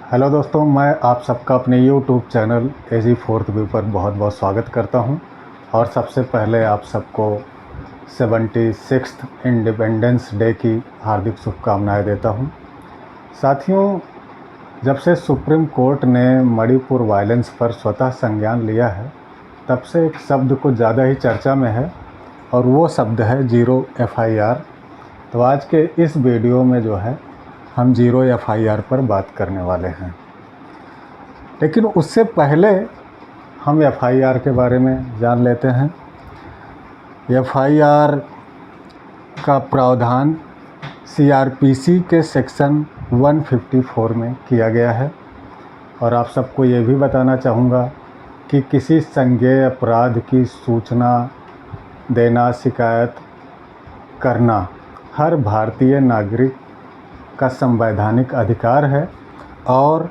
Hello दोस्तों, मैं आप सबका अपने यूट्यूब चैनल एजी फोर्थ व्यू पर बहुत बहुत स्वागत करता हूं। और सबसे पहले आप सबको 76th इंडिपेंडेंस डे की हार्दिक शुभकामनाएं देता हूं। साथियों, जब से सुप्रीम कोर्ट ने मणिपुर वायलेंस पर स्वतः संज्ञान लिया है, तब से एक शब्द कुछ ज़्यादा ही चर्चा में है और वो शब्द है ज़ीरो FIR। तो आज के इस वीडियो में जो है हम ज़ीरो FIR पर बात करने वाले हैं। लेकिन उससे पहले हम FIR के बारे में जान लेते हैं। FIR का प्रावधान CRPC के सेक्शन 154 में किया गया है। और आप सबको ये भी बताना चाहूँगा कि किसी संज्ञेय अपराध की सूचना देना, शिकायत करना हर भारतीय नागरिक का संवैधानिक अधिकार है। और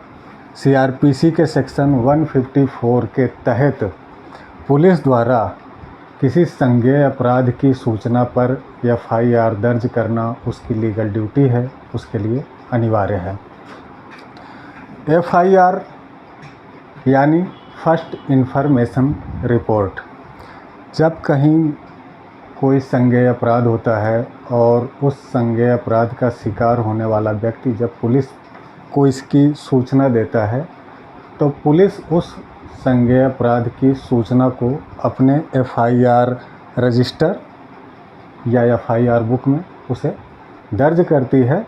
CRPC के सेक्शन 154 के तहत पुलिस द्वारा किसी संज्ञेय अपराध की सूचना पर FIR दर्ज करना उसकी लीगल ड्यूटी है, उसके लिए अनिवार्य है। FIR यानी फर्स्ट इन्फॉर्मेशन रिपोर्ट। जब कहीं कोई संज्ञेय अपराध होता है और उस संज्ञेय अपराध का शिकार होने वाला व्यक्ति जब पुलिस को इसकी सूचना देता है, तो पुलिस उस संज्ञेय अपराध की सूचना को अपने FIR रजिस्टर या FIR बुक में उसे दर्ज करती है।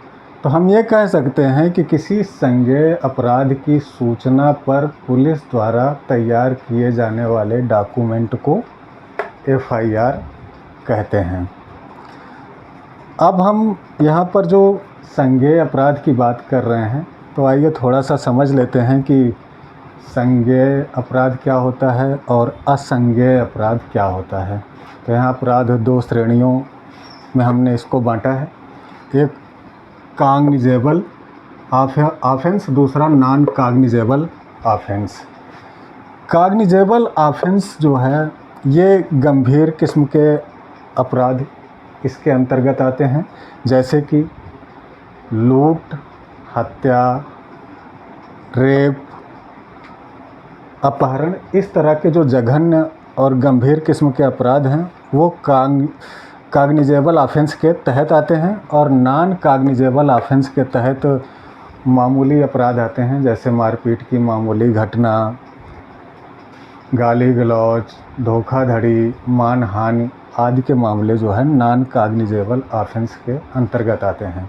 तो हम ये कह सकते हैं कि किसी संज्ञेय अपराध की सूचना पर पुलिस द्वारा तैयार किए जाने वाले डॉक्यूमेंट को FIR कहते हैं। अब हम यहाँ पर जो संज्ञेय अपराध की बात कर रहे हैं, तो आइए थोड़ा सा समझ लेते हैं कि संज्ञेय अपराध क्या होता है और असंज्ञेय अपराध क्या होता है। तो यहाँ अपराध दो श्रेणियों में हमने इसको बांटा है। एक कॉग्निजेबल ऑफेंस, दूसरा non cognizable offence. Cognizable offence जो है ये गंभीर किस्म के अपराध इसके अंतर्गत आते हैं, जैसे कि लूट, हत्या, रेप, अपहरण। इस तरह के जो जघन्य और गंभीर किस्म के अपराध हैं वो कॉग्निजेबल ऑफेंस के तहत आते हैं। और नॉन कॉग्निजेबल ऑफेंस के तहत मामूली अपराध आते हैं, जैसे मारपीट की मामूली घटना, गाली गलौज, धोखाधड़ी, मानहानि आदि के मामले जो है नॉन कॉग्निजेबल ऑफेंस के अंतर्गत आते हैं।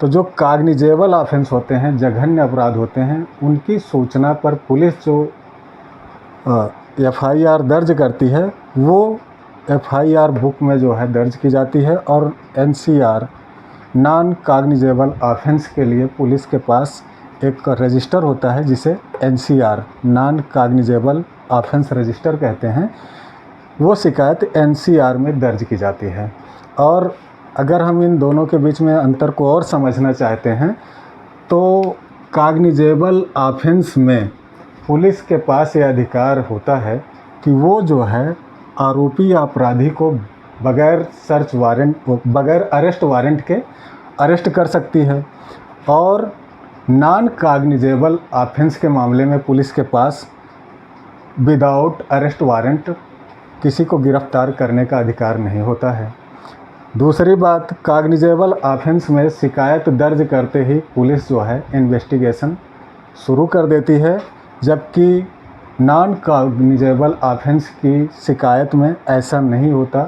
तो जो कॉग्निजेबल ऑफेंस होते हैं, जघन्य अपराध होते हैं, उनकी सूचना पर पुलिस जो FIR दर्ज करती है वो FIR बुक में जो है दर्ज की जाती है। और NCR नॉन कॉग्निजेबल ऑफेंस के लिए पुलिस के पास एक रजिस्टर होता है जिसे NCR non cognizable offence register कहते हैं। वो शिकायत NCR में दर्ज की जाती है। और अगर हम इन दोनों के बीच में अंतर को और समझना चाहते हैं, तो कॉग्निजेबल ऑफेंस में पुलिस के पास ये अधिकार होता है कि वो जो है आरोपी या अपराधी को बगैर अरेस्ट वारंट के अरेस्ट कर सकती है। और नॉन कॉग्निजेबल ऑफेंस के मामले में पुलिस के पास विदाउट अरेस्ट वारंट किसी को गिरफ्तार करने का अधिकार नहीं होता है। दूसरी बात, कॉग्निजेबल ऑफेंस में शिकायत दर्ज करते ही पुलिस जो है इन्वेस्टिगेशन शुरू कर देती है, जबकि नॉन कॉग्निजेबल ऑफेंस की शिकायत में ऐसा नहीं होता।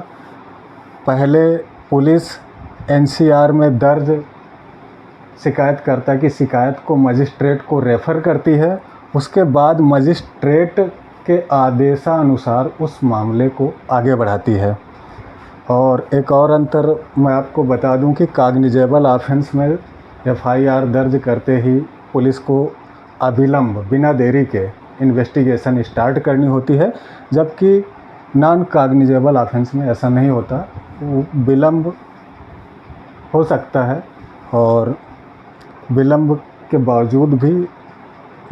पहले पुलिस NCR में दर्ज शिकायतकर्ता की शिकायत को मजिस्ट्रेट को रेफ़र करती है, उसके बाद मजिस्ट्रेट के आदेशानुसार उस मामले को आगे बढ़ाती है। और एक और अंतर मैं आपको बता दूं कि कॉग्निजेबल ऑफेंस में FIR दर्ज करते ही पुलिस को अविलंब, बिना देरी के इन्वेस्टिगेशन स्टार्ट करनी होती है, जबकि नॉन कॉग्निजेबल ऑफेंस में ऐसा नहीं होता। विलंब हो सकता है और विलंब के बावजूद भी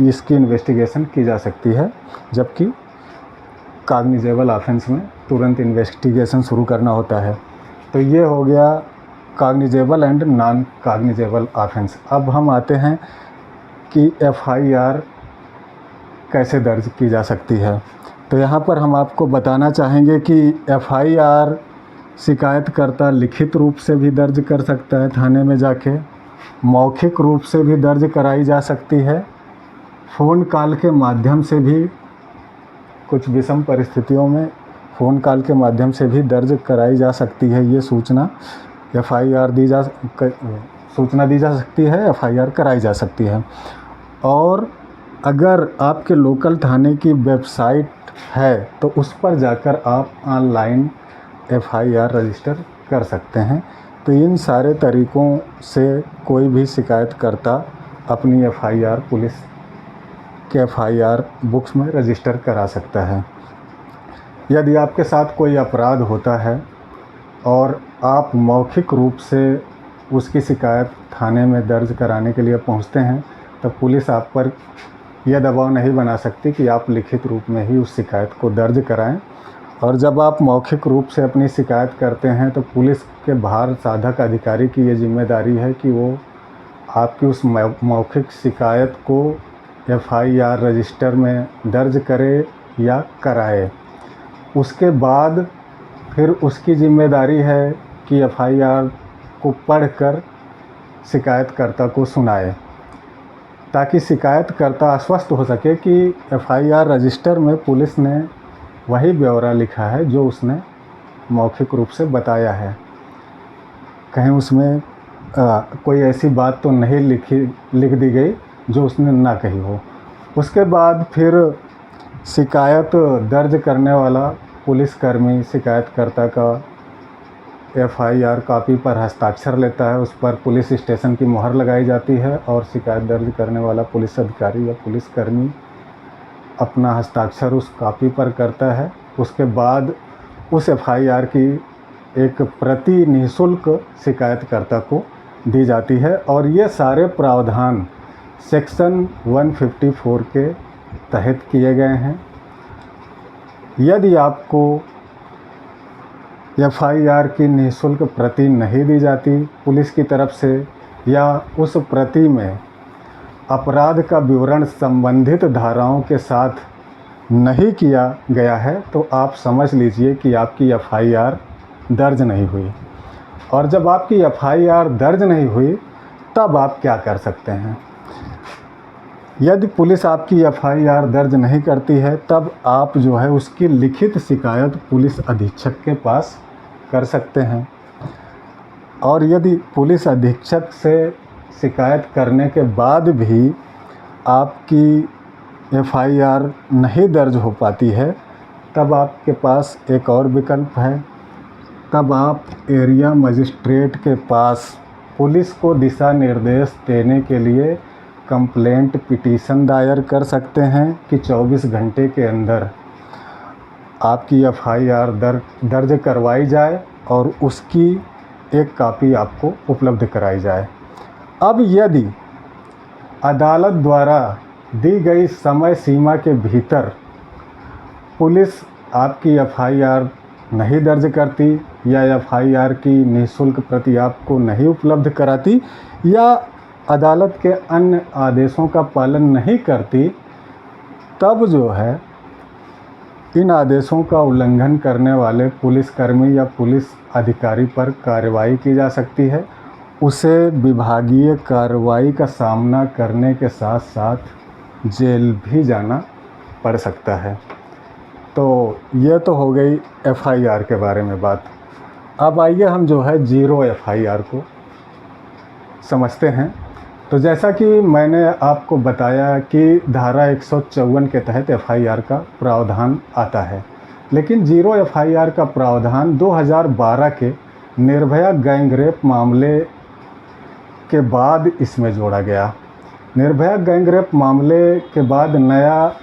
इसकी इन्वेस्टिगेशन की जा सकती है, जबकि कॉग्निजेबल ऑफेंस में तुरंत इन्वेस्टिगेशन शुरू करना होता है। तो ये हो गया cognizable and non cognizable offence. अब हम आते हैं कि एफआईआर कैसे दर्ज की जा सकती है। तो यहाँ पर हम आपको बताना चाहेंगे कि एफआईआर शिकायतकर्ता लिखित रूप से भी दर्ज कर सकता है थाने में जाके, मौखिक रूप से भी दर्ज कराई जा सकती है, फ़ोन कॉल के माध्यम से भी, कुछ विषम परिस्थितियों में फ़ोन कॉल के माध्यम से भी दर्ज कराई जा सकती है। ये सूचना दी जा सकती है, एफआईआर कराई जा सकती है। और अगर आपके लोकल थाने की वेबसाइट है तो उस पर जाकर आप ऑनलाइन एफआईआर रजिस्टर कर सकते हैं। तो इन सारे तरीक़ों से कोई भी शिकायतकर्ता अपनी एफआईआर पुलिस के एफआईआर बुक्स में रजिस्टर करा सकता है। यदि आपके साथ कोई अपराध होता है और आप मौखिक रूप से उसकी शिकायत थाने में दर्ज कराने के लिए पहुंचते हैं तो पुलिस आप पर यह दबाव नहीं बना सकती कि आप लिखित रूप में ही उस शिकायत को दर्ज कराएं। और जब आप मौखिक रूप से अपनी शिकायत करते हैं तो पुलिस के भार साधक अधिकारी की ये जिम्मेदारी है कि वो आपकी उस मौखिक शिकायत को एफआईआर रजिस्टर में दर्ज करे या कराए। उसके बाद फिर उसकी जिम्मेदारी है कि एफआईआर को पढ़कर शिकायतकर्ता को सुनाए, ताकि शिकायतकर्ता आश्वस्त हो सके कि एफआईआर रजिस्टर में पुलिस ने वही ब्यौरा लिखा है जो उसने मौखिक रूप से बताया है। कहीं उसमें कोई ऐसी बात तो नहीं लिख दी गई जो उसने ना कही हो। उसके बाद फिर शिकायत दर्ज करने वाला पुलिसकर्मी शिकायतकर्ता का एफआईआर कॉपी पर हस्ताक्षर लेता है, उस पर पुलिस स्टेशन की मुहर लगाई जाती है और शिकायत दर्ज करने वाला पुलिस अधिकारी या पुलिसकर्मी अपना हस्ताक्षर उस कॉपी पर करता है। उसके बाद उस एफआईआर की एक प्रति निःशुल्क शिकायतकर्ता को दी जाती है। और ये सारे प्रावधान सेक्शन 154 के तहत किए गए हैं। यदि आपको एफआईआर की निःशुल्क प्रति नहीं दी जाती पुलिस की तरफ से, या उस प्रति में अपराध का विवरण संबंधित धाराओं के साथ नहीं किया गया है, तो आप समझ लीजिए कि आपकी एफआईआर दर्ज नहीं हुई। और जब आपकी एफआईआर दर्ज नहीं हुई तब आप क्या कर सकते हैं। यदि पुलिस आपकी एफआईआर दर्ज नहीं करती है तब आप जो है उसकी लिखित शिकायत पुलिस अधीक्षक के पास कर सकते हैं। और यदि पुलिस अधीक्षक से शिकायत करने के बाद भी आपकी एफआईआर नहीं दर्ज हो पाती है तब आपके पास एक और विकल्प है। तब आप एरिया मजिस्ट्रेट के पास पुलिस को दिशा निर्देश देने के लिए कंप्लेंट पिटीशन दायर कर सकते हैं कि 24 घंटे के अंदर आपकी एफआईआर दर्ज करवाई जाए और उसकी एक कॉपी आपको उपलब्ध कराई जाए। अब यदि अदालत द्वारा दी गई समय सीमा के भीतर पुलिस आपकी एफआईआर नहीं दर्ज करती या एफआईआर की निःशुल्क प्रति आपको नहीं उपलब्ध कराती या अदालत के अन्य आदेशों का पालन नहीं करती, तब जो है इन आदेशों का उल्लंघन करने वाले पुलिसकर्मी या पुलिस अधिकारी पर कार्रवाई की जा सकती है। उसे विभागीय कार्रवाई का सामना करने के साथ साथ जेल भी जाना पड़ सकता है। तो ये तो हो गई एफआईआर के बारे में बात। अब आइए हम जो है जीरो एफआईआर को समझते हैं। तो जैसा कि मैंने आपको बताया कि धारा 154 के तहत एफआईआर का प्रावधान आता है, लेकिन जीरो एफआईआर का प्रावधान 2012 के निर्भया गैंगरेप मामले के बाद इसमें जोड़ा गया। निर्भया गैंगरेप मामले के बाद नया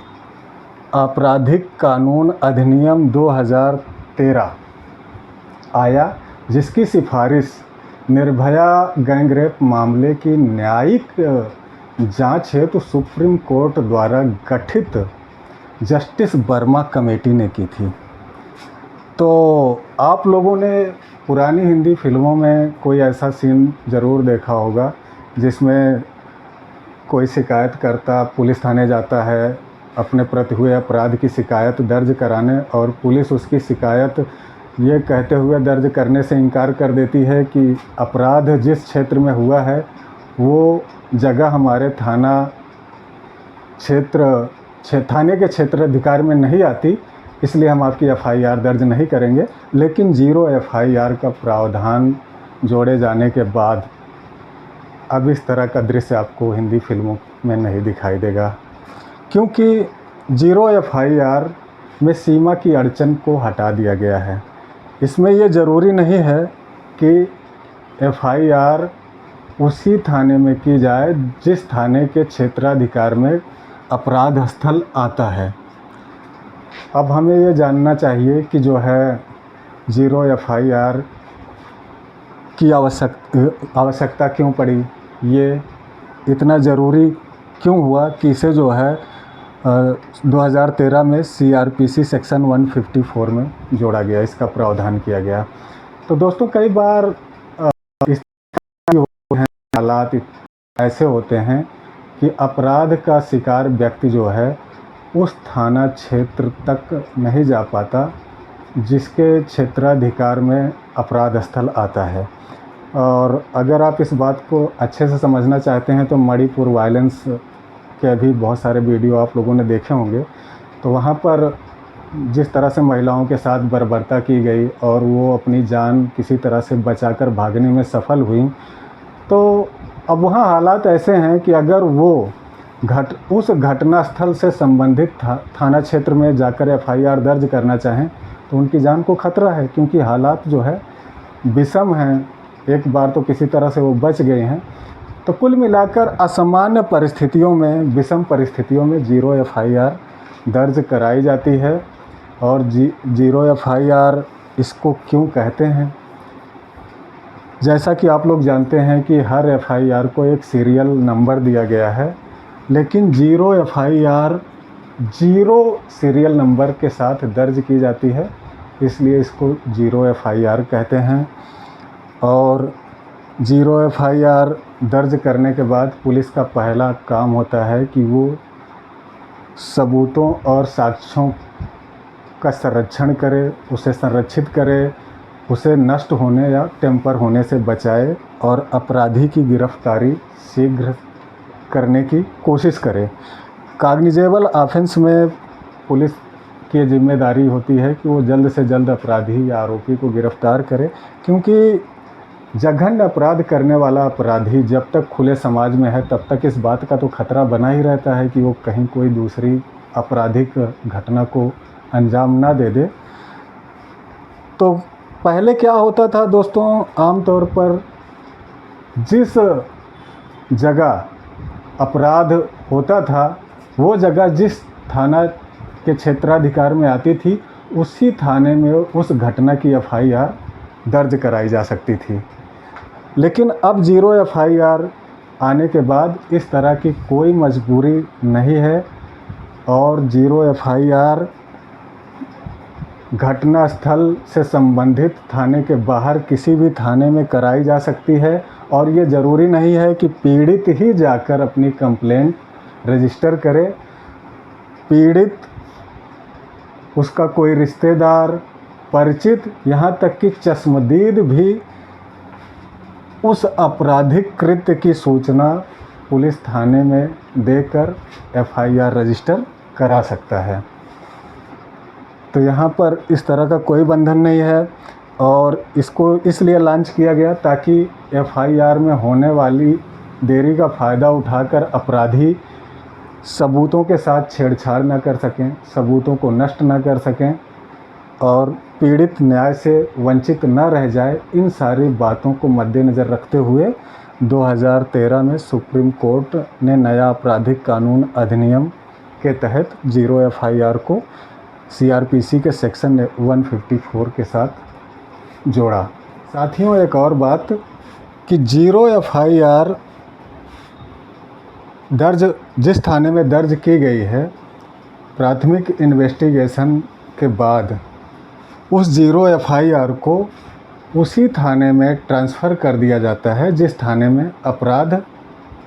आपराधिक कानून अधिनियम 2013 आया, जिसकी सिफारिश निर्भया गैंगरेप मामले की न्यायिक जांच हेतु सुप्रीम कोर्ट द्वारा गठित जस्टिस वर्मा कमेटी ने की थी। तो आप लोगों ने पुरानी हिंदी फिल्मों में कोई ऐसा सीन ज़रूर देखा होगा जिसमें कोई शिकायतकर्ता पुलिस थाने जाता है अपने प्रति हुए अपराध की शिकायत दर्ज कराने, और पुलिस उसकी शिकायत ये कहते हुए दर्ज करने से इनकार कर देती है कि अपराध जिस क्षेत्र में हुआ है वो जगह हमारे थाने के क्षेत्राधिकार में नहीं आती, इसलिए हम आपकी एफआईआर दर्ज नहीं करेंगे। लेकिन जीरो एफआईआर का प्रावधान जोड़े जाने के बाद अब इस तरह का दृश्य आपको हिंदी फिल्मों में नहीं दिखाई देगा, क्योंकि जीरो एफआईआर में सीमा की अड़चन को हटा दिया गया है। इसमें ये ज़रूरी नहीं है कि एफआईआर उसी थाने में की जाए जिस थाने के क्षेत्राधिकार में अपराध स्थल आता है। अब हमें ये जानना चाहिए कि जो है जीरो एफआईआर की आवश्यकता क्यों पड़ी, ये इतना ज़रूरी क्यों हुआ कि इसे जो है 2013 में सीआरपीसी सेक्शन 154 में जोड़ा गया, इसका प्रावधान किया गया। तो दोस्तों कई बार इस हालात ऐसे होते हैं कि अपराध का शिकार व्यक्ति जो है उस थाना क्षेत्र तक नहीं जा पाता जिसके क्षेत्राधिकार में अपराध स्थल आता है। और अगर आप इस बात को अच्छे से समझना चाहते हैं तो मणिपुर वायलेंस के भी बहुत सारे वीडियो आप लोगों ने देखे होंगे। तो वहाँ पर जिस तरह से महिलाओं के साथ बर्बरता की गई और वो अपनी जान किसी तरह से बचाकर भागने में सफल हुई, तो अब वहाँ हालात ऐसे हैं कि अगर वो उस घटना स्थल से संबंधित थाना क्षेत्र में जाकर एफआईआर दर्ज करना चाहें तो उनकी जान को खतरा है, क्योंकि हालात जो है विषम हैं। एक बार तो किसी तरह से वो बच गए हैं। तो कुल मिलाकर असामान्य परिस्थितियों में, विषम परिस्थितियों में जीरो एफआईआर दर्ज कराई जाती है। और जीरो एफआईआर इसको क्यों कहते हैं? जैसा कि आप लोग जानते हैं कि हर एफआईआर को एक सीरियल नंबर दिया गया है, लेकिन zero FIR zero serial number के साथ दर्ज की जाती है, इसलिए इसको जीरो एफआईआर कहते हैं। और जीरो एफआईआर दर्ज करने के बाद पुलिस का पहला काम होता है कि वो सबूतों और साक्ष्यों का संरक्षण करे, उसे संरक्षित करे, उसे नष्ट होने या टेम्पर होने से बचाए और अपराधी की गिरफ्तारी शीघ्र करने की कोशिश करे। कॉग्निजेबल ऑफेंस में पुलिस की जिम्मेदारी होती है कि वो जल्द से जल्द अपराधी या आरोपी को गिरफ्तार करे, क्योंकि जघन्य अपराध करने वाला अपराधी जब तक खुले समाज में है तब तक इस बात का तो खतरा बना ही रहता है कि वो कहीं कोई दूसरी आपराधिक घटना को अंजाम ना दे दे। तो पहले क्या होता था दोस्तों, आमतौर पर जिस जगह अपराध होता था वो जगह जिस थाना के क्षेत्राधिकार में आती थी उसी थाने में उस घटना की एफआईआर दर्ज कराई जा सकती थी। लेकिन अब जीरो एफआईआर आने के बाद इस तरह की कोई मजबूरी नहीं है और जीरो एफआईआर घटना स्थल से संबंधित थाने के बाहर किसी भी थाने में कराई जा सकती है। और ये ज़रूरी नहीं है कि पीड़ित ही जाकर अपनी कंप्लेंट रजिस्टर करे। पीड़ित, उसका कोई रिश्तेदार, परिचित, यहाँ तक कि चश्मदीद भी उस आपराधिक कृत्य की सूचना पुलिस थाने में देकर एफआईआर रजिस्टर करा सकता है। तो यहाँ पर इस तरह का कोई बंधन नहीं है और इसको इसलिए लॉन्च किया गया ताकि एफआईआर में होने वाली देरी का फ़ायदा उठाकर अपराधी सबूतों के साथ छेड़छाड़ न कर सकें, सबूतों को नष्ट न कर सकें और पीड़ित न्याय से वंचित न रह जाए। इन सारी बातों को मद्देनज़र रखते हुए 2013 में सुप्रीम कोर्ट ने नया आपराधिक कानून अधिनियम के तहत जीरो एफआईआर को सीआरपीसी के सेक्शन 154 के साथ जोड़ा। साथियों, एक और बात कि जीरो एफआईआर दर्ज जिस थाने में दर्ज की गई है, प्राथमिक इन्वेस्टिगेशन के बाद उस जीरो एफआईआर को उसी थाने में ट्रांसफ़र कर दिया जाता है जिस थाने में अपराध,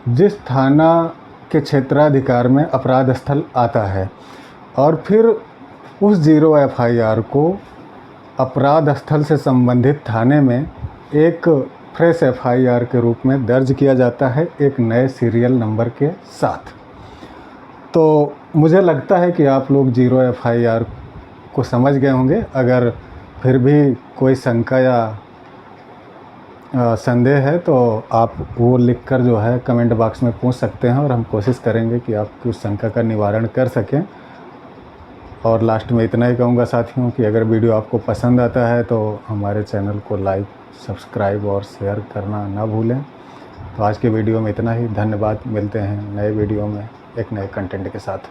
जिस थाना के क्षेत्राधिकार में अपराध स्थल आता है और फिर उस 0 FIR को अपराध स्थल से संबंधित थाने में एक फ्रेश FIR के रूप में दर्ज किया जाता है एक नए सीरियल नंबर के साथ। तो मुझे लगता है कि आप लोग 0 FIR को समझ गए होंगे। अगर फिर भी कोई शंका या संदेह है तो आप वो लिखकर जो है कमेंट बॉक्स में पूछ सकते हैं और हम कोशिश करेंगे कि आपकी उस शंका का निवारण कर सकें। और लास्ट में इतना ही कहूँगा साथियों कि अगर वीडियो आपको पसंद आता है तो हमारे चैनल को लाइक, सब्सक्राइब और शेयर करना ना भूलें। तो आज के वीडियो में इतना ही। धन्यवाद। मिलते हैं नए वीडियो में एक नए कंटेंट के साथ।